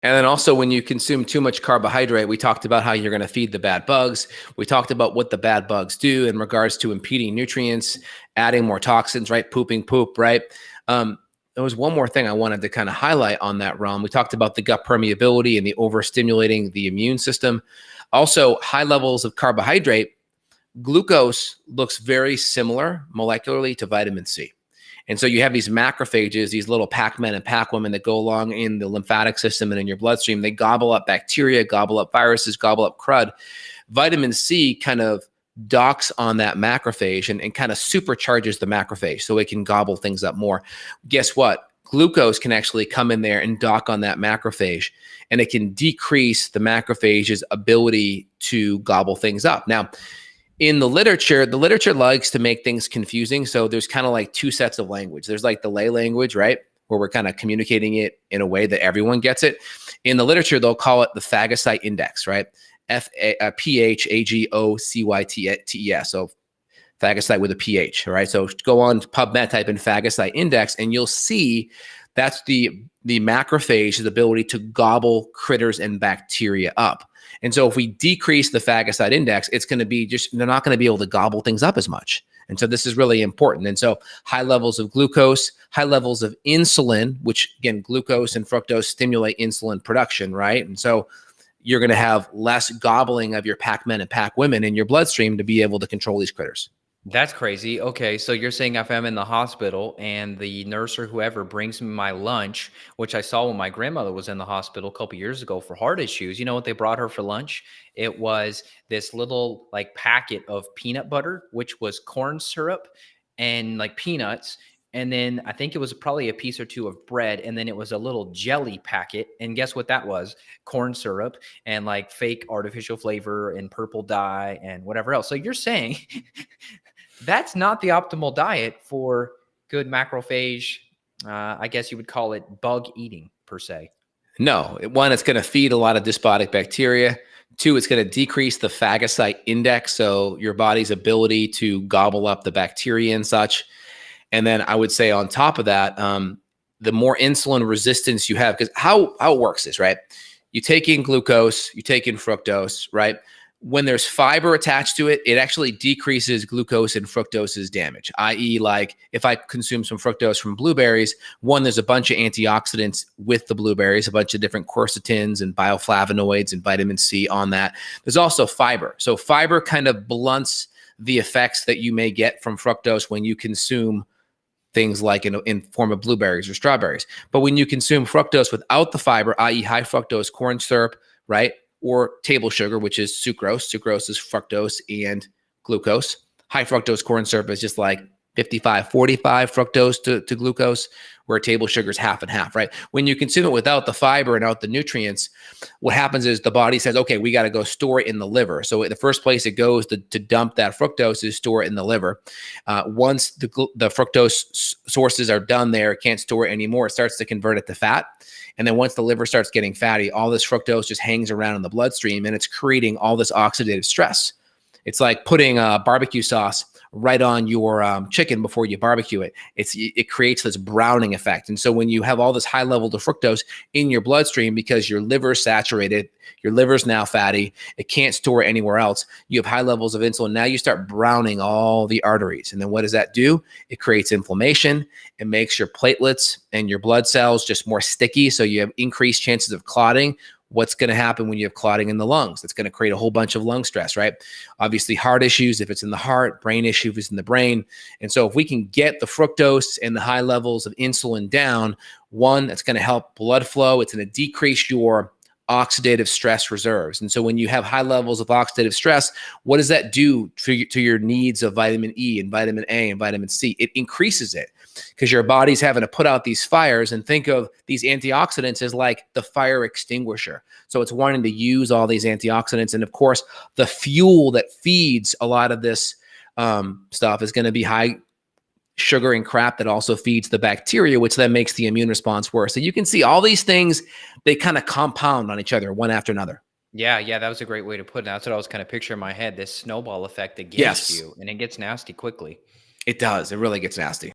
And then also when you consume too much carbohydrate, we talked about how you're going to feed the bad bugs. We talked about what the bad bugs do in regards to impeding nutrients, adding more toxins, right? Pooping poop, right? There was one more thing I wanted to kind of highlight on that realm. We talked about the gut permeability and the overstimulating the immune system. Also, high levels of carbohydrate. Glucose looks very similar molecularly to vitamin C. And so you have these macrophages, these little Pac-Men and Pac-Women that go along in the lymphatic system and in your bloodstream. They gobble up bacteria, gobble up viruses, gobble up crud. Vitamin C kind of docks on that macrophage and kind of supercharges the macrophage so it can gobble things up more. Guess what? Glucose can actually come in there and dock on that macrophage, and it can decrease the macrophage's ability to gobble things up. Now, in the literature likes to make things confusing. So there's kind of like two sets of language. There's like the lay language, right? Where we're kind of communicating it in a way that everyone gets it. In the literature, they'll call it the phagocyte index, right? Phagocytes. So phagocyte with a pH, right? So go on PubMed, type in phagocyte index, and you'll see that's the macrophage's ability to gobble critters and bacteria up. And so if we decrease the phagocyte index, it's going to be they're not going to be able to gobble things up as much. And so this is really important. And so high levels of glucose, high levels of insulin, which again, glucose and fructose stimulate insulin production, right? And so you're going to have less gobbling of your Pac-Men and Pac-Women in your bloodstream to be able to control these critters. That's crazy. Okay, so you're saying if I'm in the hospital and the nurse or whoever brings me my lunch, which I saw when my grandmother was in the hospital a couple years ago for heart issues, you know what they brought her for lunch? It was this little like packet of peanut butter, which was corn syrup and like peanuts. And then I think it was probably a piece or two of bread. And then it was a little jelly packet. And guess what that was? Corn syrup and like fake artificial flavor and purple dye and whatever else. So you're saying that's not the optimal diet for good macrophage. I guess you would call it bug eating per se. No, one, it's going to feed a lot of dysbiotic bacteria. Two, it's going to decrease the phagocyte index, so your body's ability to gobble up the bacteria and such. And then I would say on top of that, the more insulin resistance you have, because how it works is, right? You take in glucose, you take in fructose, right? When there's fiber attached to it, it actually decreases glucose and fructose's damage, i.e. like if I consume some fructose from blueberries, one, there's a bunch of antioxidants with the blueberries, a bunch of different quercetins and bioflavonoids and vitamin C on that. There's also fiber. So fiber kind of blunts the effects that you may get from fructose when you consume things like in form of blueberries or strawberries. But when you consume fructose without the fiber, i.e. high fructose corn syrup, right? Or table sugar, which is sucrose. Sucrose is fructose and glucose. High fructose corn syrup is just like 55-45 fructose to glucose, where table sugar is half and half, right? When you consume it without the fiber and out the nutrients, what happens is the body says, okay, we got to go store it in the liver. So the first place it goes to dump that fructose is store it in the liver. Once the fructose sources are done there, it can't store it anymore. It starts to convert it to fat. And then once the liver starts getting fatty, all this fructose just hangs around in the bloodstream, and it's creating all this oxidative stress. It's like putting barbecue sauce right on your chicken before you barbecue it. It creates this browning effect. And so when you have all this high level of fructose in your bloodstream, because your liver's saturated, your liver's now fatty, it can't store it anywhere else. You have high levels of insulin. Now you start browning all the arteries. And then what does that do? It creates inflammation. It makes your platelets and your blood cells just more sticky. So you have increased chances of clotting. What's going to happen when you have clotting in the lungs? It's going to create a whole bunch of lung stress, right? Obviously, heart issues, if it's in the heart, brain issues if it's in the brain. And so if we can get the fructose and the high levels of insulin down, one, that's going to help blood flow. It's going to decrease your oxidative stress reserves. And so when you have high levels of oxidative stress, what does that do to your needs of vitamin E and vitamin A and vitamin C? It increases it, because your body's having to put out these fires, and think of these antioxidants as like the fire extinguisher. So it's wanting to use all these antioxidants. And of course, the fuel that feeds a lot of this stuff is going to be high sugar and crap that also feeds the bacteria, which then makes the immune response worse. So you can see all these things, they kind of compound on each other, one after another. Yeah, that was a great way to put it. That's what I was kind of picturing in my head, this snowball effect against Yes, you, and it gets nasty quickly. it does. It really gets nasty.